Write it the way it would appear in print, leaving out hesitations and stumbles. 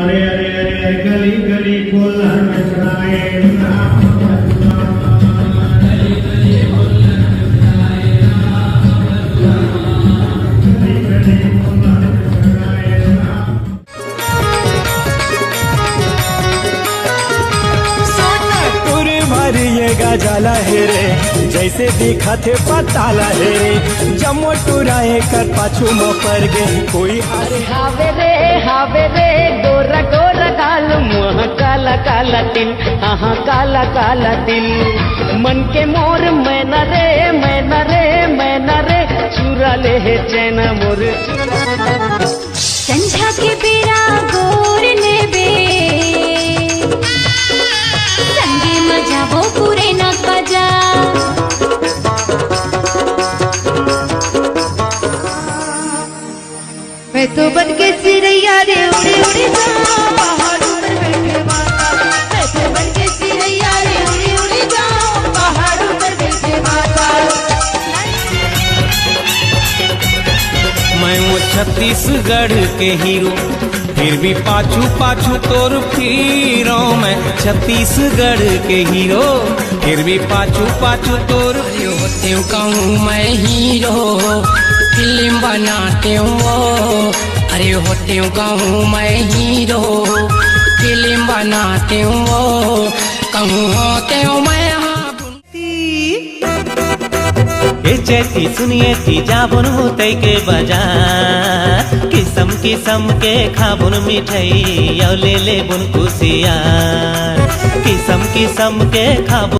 अरे अरे अरे गली गली कोल्हर में सुनाए जाला है रे जैसे दिखा थे पताला है रे जमो टुराए कर पाछू म पर गे कोई अरे हावे रे गोरा गोरा गाल मुँह काला काला तिल हाँ काला काला तिल मन के मोर मैना रे चुरा ले है चैन मोर संझा के बेरा गोर ने बे संगे मजा वो पूरे न कजा मैं तो बन के सिरैया रे उड़े उड़े जाऊं पहाड़ों पर बैठे माता मैं तो बन के सिरैया रे उड़े उड़े जाऊं पहाड़ों पर बैठे माता मैं वो छत्तीसगढ़ के हीरो फिर भी पाछू पाछू तोर फिरो मैं छत्तीसगढ़ के हीरो फिर भी पाछू पाछू तोर होते कहूँ मैं हीरो फिल्म बनाते हो अरे होते कहूँ मैं हीरो फिल्म बनाते हो कहूँ होते हो मैं चेती सुनिए थी जाबुन होते के बाजार किसम किसम के खाबुन मिठाई ले बुन कुसियार किसम किसम के खाबुन